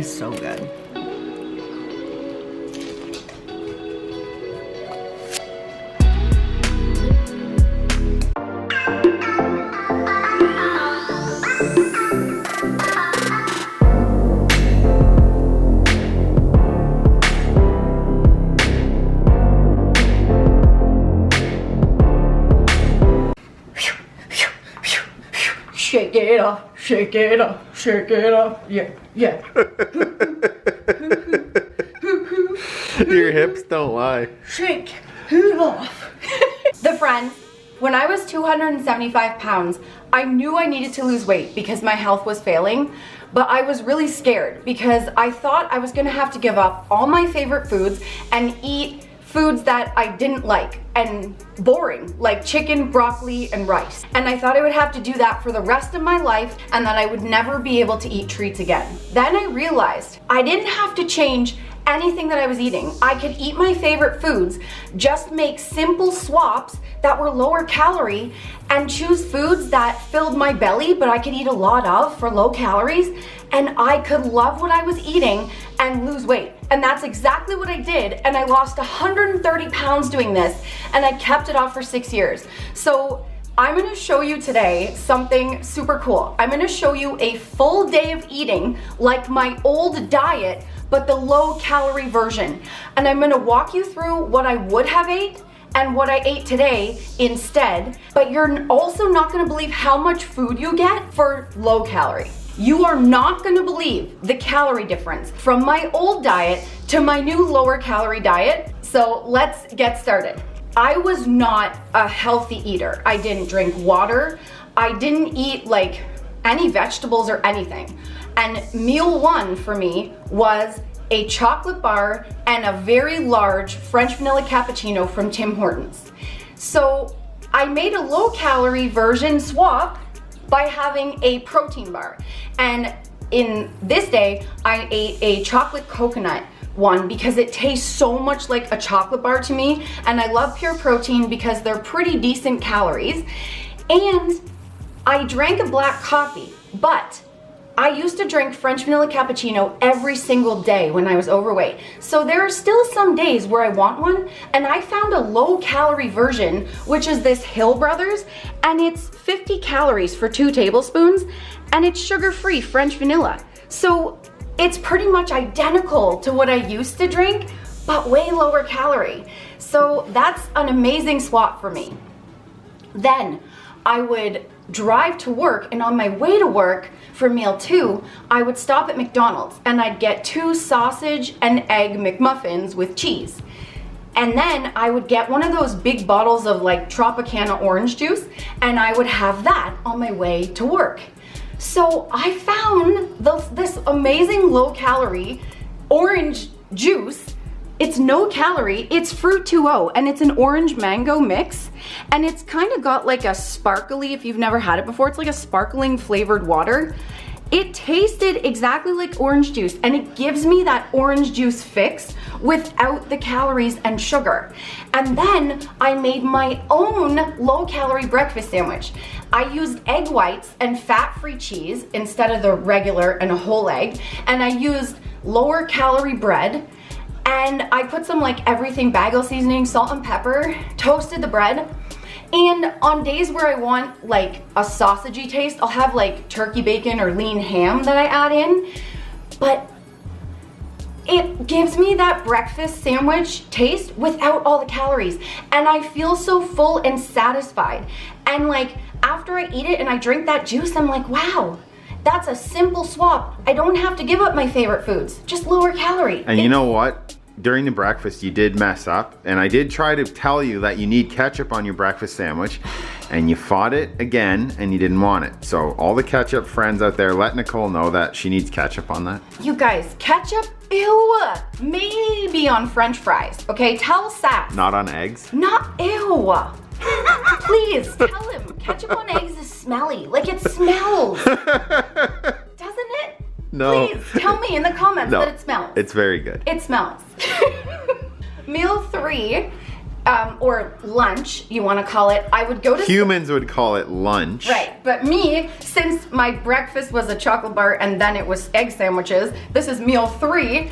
is so good. Shake it off, shake it off, shake it off, yeah, yeah. Your hips don't lie. Shake it off. The friends, when I was 275 pounds, I knew I needed to lose weight because my health was failing, but I was really scared because I thought I was gonna have to give up all my favorite foods and eat foods that I didn't like and boring, like chicken, broccoli, and rice. And I thought I would have to do that for the rest of my life and that I would never be able to eat treats again. Then I realized I didn't have to change anything that I was eating. I could eat my favorite foods, just make simple swaps that were lower calorie and choose foods that filled my belly, but I could eat a lot of for low calories, and I could love what I was eating and lose weight. And that's exactly what I did, and I lost 130 pounds doing this, and I kept it off for 6 years. So I'm gonna show you today something super cool. I'm gonna show you a full day of eating like my old diet, but the low calorie version. And I'm gonna walk you through what I would have ate and what I ate today instead, but you're also not gonna believe how much food you get for low calorie. You are not gonna believe the calorie difference from my old diet to my new lower calorie diet. So let's get started. I was not a healthy eater. I didn't drink water. I didn't eat like any vegetables or anything. And meal one for me was a chocolate bar and a very large French vanilla cappuccino from Tim Hortons. So I made a low calorie version swap by having a protein bar. And in this day, I ate a chocolate coconut one because it tastes so much like a chocolate bar to me, and I love pure protein because they're pretty decent calories. And I drank a black coffee, but I used to drink French vanilla cappuccino every single day when I was overweight. So there are still some days where I want one, and I found a low calorie version, which is this Hill Brothers, and it's 50 calories for 2 tablespoons, and it's sugar-free French vanilla. So it's pretty much identical to what I used to drink, but way lower calorie. So that's an amazing swap for me. Then I would drive to work, and on my way to work for meal 2, I would stop at McDonald's and I'd get 2 sausage and egg McMuffins with cheese. And then I would get one of those big bottles of like Tropicana orange juice, and I would have that on my way to work. So I found this amazing low calorie orange juice. It's no calorie, it's Fruit 2.0, and it's an orange mango mix, and it's kind of got like a sparkly, if you've never had it before, it's like a sparkling flavored water. It tasted exactly like orange juice, and it gives me that orange juice fix without the calories and sugar. And then I made my own low calorie breakfast sandwich. I used egg whites and fat-free cheese instead of the regular and a whole egg, and I used lower calorie bread, and I put some like everything bagel seasoning, salt and pepper, toasted the bread. And on days where I want like a sausagey taste, I'll have like turkey bacon or lean ham that I add in. But it gives me that breakfast sandwich taste without all the calories. And I feel so full and satisfied. And like after I eat it and I drink that juice, I'm like, wow, that's a simple swap. I don't have to give up my favorite foods, just lower calorie. And you know what? During the breakfast, you did mess up, and I did try to tell you that you need ketchup on your breakfast sandwich, and you fought it again, and you didn't want it. So all the ketchup friends out there, let Nicole know that she needs ketchup on that. You guys, ketchup, ew, maybe on French fries, okay? Tell Sass. Not on eggs? Not, ew. Please, tell him, ketchup on eggs is smelly, like it smells. Doesn't it? No. Please tell me in the comments that it smells. It's very good. It smells. Meal 3, or lunch, you want to call it, I would go to... Humans would call it lunch. Right, but me, since my breakfast was a chocolate bar and then it was egg sandwiches, this is meal 3,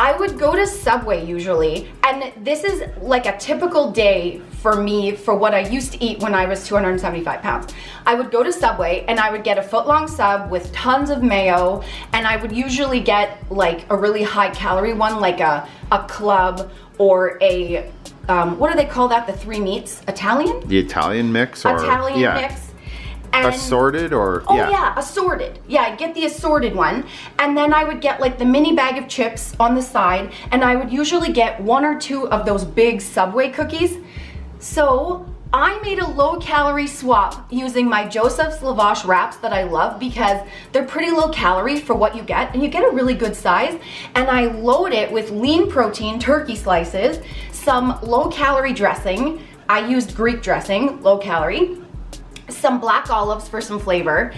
I would go to Subway usually, and this is like a typical day for me for what I used to eat when I was 275 pounds. I would go to Subway and I would get a foot-long sub with tons of mayo, and I would usually get like a really high calorie one, like a club or a, what do they call that, the 3 meats? Italian? The Italian mix? Or, Italian mix. And, assorted or? Oh yeah, assorted. Yeah, I'd get the assorted one. And then I would get like the mini bag of chips on the side, and I would usually get 1 or 2 of those big Subway cookies. So I made a low calorie swap using my Joseph's Lavash wraps that I love because they're pretty low calorie for what you get, and you get a really good size. And I load it with lean protein turkey slices, some low calorie dressing. I used Greek dressing, low calorie, some black olives for some flavor,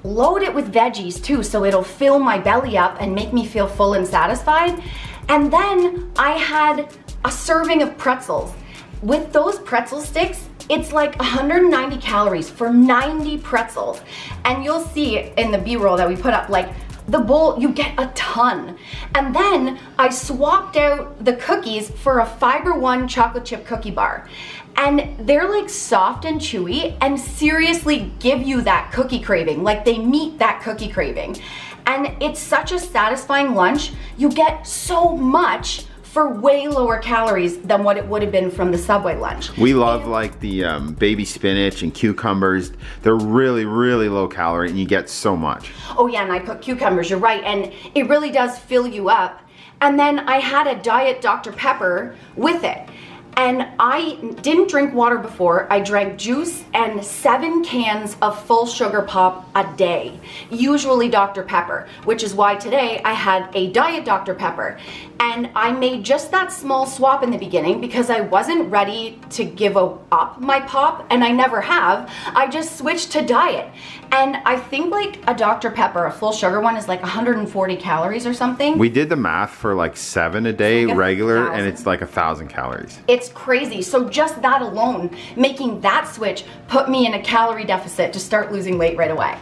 load it with veggies too so it'll fill my belly up and make me feel full and satisfied. And then I had a serving of pretzels. With those pretzel sticks, it's like 190 calories for 90 pretzels. And you'll see in the B-roll that we put up, like the bowl, you get a ton. And then I swapped out the cookies for a Fiber One chocolate chip cookie bar. And they're like soft and chewy and seriously give you that cookie craving, like they meet that cookie craving. And it's such a satisfying lunch. You get so much for way lower calories than what it would have been from the Subway lunch. We love like the baby spinach and cucumbers. They're really, really low calorie and you get so much. Oh yeah, and I put cucumbers, you're right. And it really does fill you up. And then I had a Diet Dr. Pepper with it. And I didn't drink water before. I drank juice and 7 cans of full sugar pop a day, usually Dr. Pepper, which is why today I had a Diet Dr. Pepper. And I made just that small swap in the beginning because I wasn't ready to give up my pop, and I never have. I just switched to diet. And I think like a Dr. Pepper, a full sugar one, is like 140 calories or something. We did the math for like 7 a day like regular, 1,000. and it's like 1,000 calories. It's crazy. So just that alone, making that switch put me in a calorie deficit to start losing weight right away.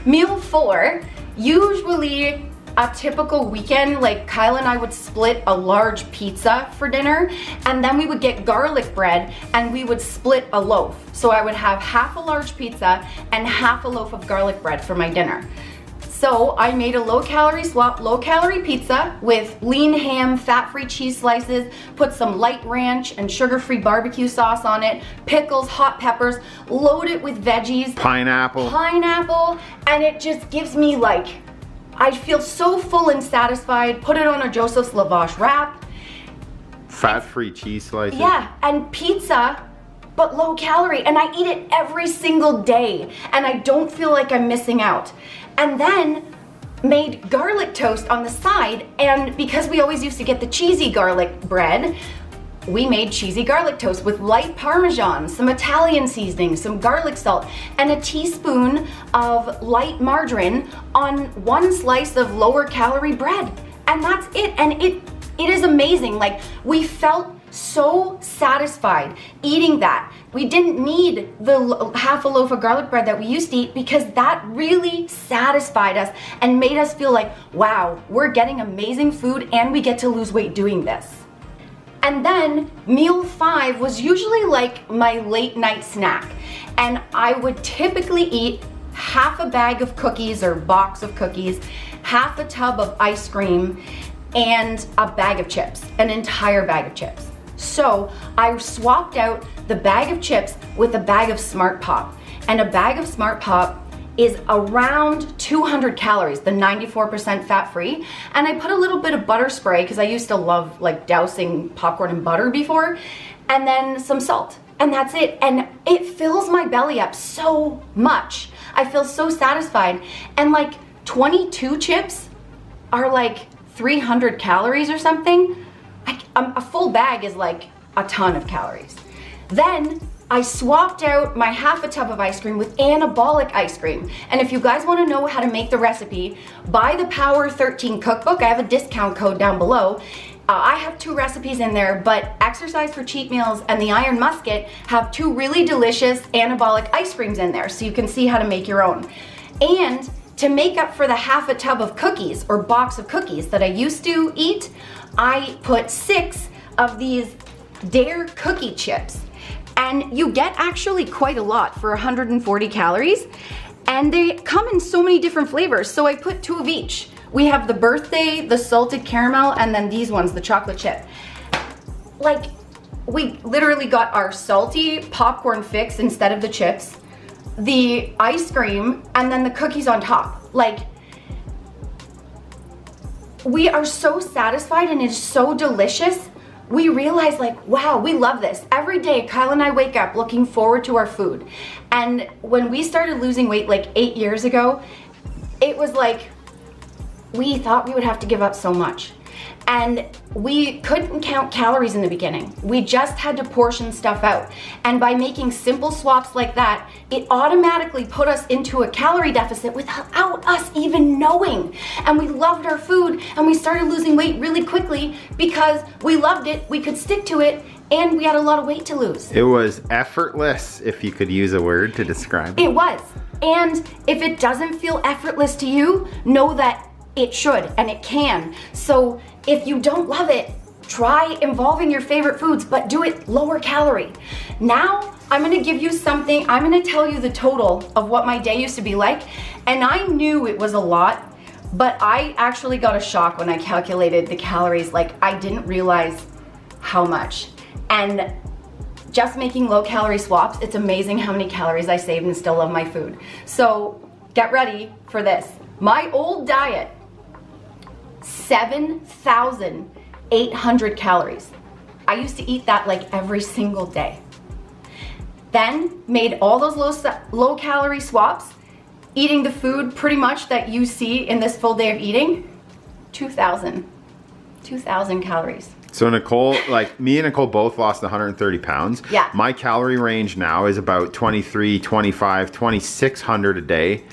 Meal 4, usually a typical weekend, like Kyle and I would split a large pizza for dinner, and then we would get garlic bread and we would split a loaf. So I would have half a large pizza and half a loaf of garlic bread for my dinner. So I made a low calorie swap, low calorie pizza with lean ham, fat-free cheese slices, put some light ranch and sugar-free barbecue sauce on it, pickles, hot peppers, load it with veggies. Pineapple, and it just gives me like, I feel so full and satisfied. Put it on a Joseph's Lavash wrap. fat-free cheese slices. Yeah, and pizza, but low calorie, and I eat it every single day, and I don't feel like I'm missing out. And then made garlic toast on the side, and because we always used to get the cheesy garlic bread, we made cheesy garlic toast with light Parmesan, some Italian seasoning, some garlic salt, and a teaspoon of light margarine on 1 slice of lower calorie bread. And that's it. And it is amazing. Like, we felt so satisfied eating that. We didn't need the half a loaf of garlic bread that we used to eat because that really satisfied us and made us feel like, wow, we're getting amazing food and we get to lose weight doing this. And then meal 5 was usually like my late night snack. And I would typically eat half a bag of cookies or box of cookies, half a tub of ice cream, and a bag of chips, an entire bag of chips. So I swapped out the bag of chips with a bag of Smart Pop. And a bag of Smart Pop is around 200 calories, the 94% fat-free. And I put a little bit of butter spray because I used to love like dousing popcorn in butter before, and then some salt. And that's it. And it fills my belly up so much. I feel so satisfied. And like 22 chips are like 300 calories or something. A full bag is like a ton of calories. Then I swapped out my half a tub of ice cream with anabolic ice cream. And if you guys want to know how to make the recipe, buy the Power 13 cookbook. I have a discount code down below. I have 2 recipes in there, but Exercise for Cheat Meals and the Iron Musket have 2 really delicious anabolic ice creams in there, so you can see how to make your own. And to make up for the half a tub of cookies or box of cookies that I used to eat, I put 6 of these Dare cookie chips. And you get actually quite a lot for 140 calories. And they come in so many different flavors, so I put 2 of each. We have the birthday, the salted caramel, and then these ones, the chocolate chip. Like, we literally got our salty popcorn fix instead of the chips, the ice cream, and then the cookies on top. Like, we are so satisfied and it's so delicious. We realize, like, wow, we love this. Every day, Kyle and I wake up looking forward to our food. And when we started losing weight like 8 years ago, it was like, we thought we would have to give up so much. And we couldn't count calories in the beginning. We just had to portion stuff out. And by making simple swaps like that, it automatically put us into a calorie deficit without us even knowing. And we loved our food, and we started losing weight really quickly because we loved it, we could stick to it, and we had a lot of weight to lose. It was effortless, if you could use a word to describe it. It was. And if it doesn't feel effortless to you, know that it should and it can. So if you don't love it, try involving your favorite foods, but do it lower calorie. Now, I'm gonna give you something, I'm gonna tell you the total of what my day used to be like. And I knew it was a lot, but I actually got a shock when I calculated the calories. Like, I didn't realize how much. And just making low calorie swaps, it's amazing how many calories I saved and still love my food. So get ready for this. My old diet, 7,800 calories. I used to eat that like every single day. Then made all those low calorie swaps, eating the food pretty much that you see in this full day of eating, 2,000 calories. So Nicole, like me and Nicole both lost 130 pounds. Yeah. My calorie range now is about 23, 25, 2,600 a day.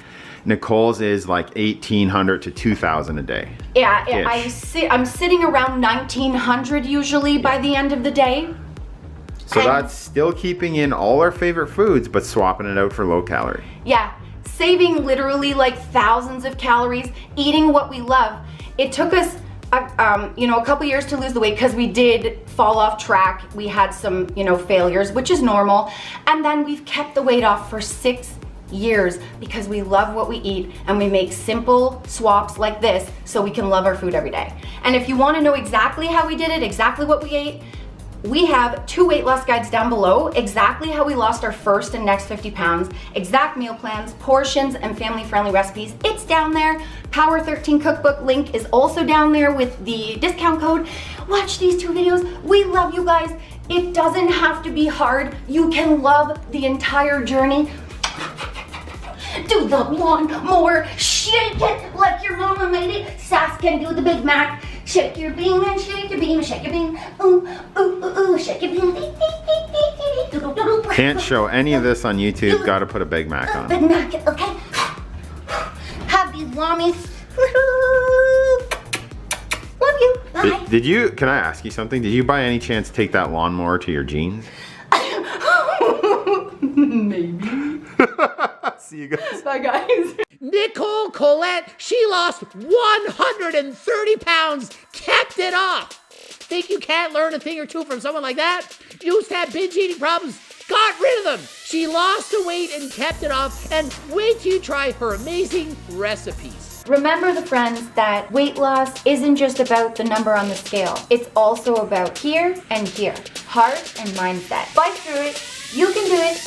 Nicole's is like 1,800 to 2,000 a day. Yeah, I'm sitting around 1,900 usually by the end of the day. So that's still keeping in all our favorite foods, but swapping it out for low calorie. Yeah, saving literally like thousands of calories, eating what we love. It took us a couple years to lose the weight because we did fall off track. We had some, failures, which is normal. And then we've kept the weight off for 6 years because we love what we eat and we make simple swaps like this so we can love our food every day. And if you want to know exactly how we did it, exactly what we ate, we have 2 weight loss guides down below, exactly how we lost our first and next 50 pounds, exact meal plans, portions, and family-friendly recipes. It's down there. Power 13 cookbook link is also down there with the discount code. Watch these 2 videos. We love you guys. It doesn't have to be hard. You can love the entire journey. Do the lawn more, shake it like your mama made it. Sass can do the Big Mac. Shake your bean and shake your bean, shake your bean. Ooh, ooh, ooh, ooh, shake your bean. Can't show any of this on YouTube. Got to put a Big Mac on. Big Mac, okay. Have these whammies. Love you. Bye. Did you? Can I ask you something? Did you by any chance take that lawnmower to your jeans? Maybe. See you guys. Bye, guys. Nicole Collet, she lost 130 pounds, kept it off. Think you can't learn a thing or two from someone like that? Used to have binge eating problems, got rid of them. She lost the weight and kept it off, and wait till you try her amazing recipes. Remember, the friends, that weight loss isn't just about the number on the scale. It's also about here and here, heart and mindset. Fight through it. You can do it.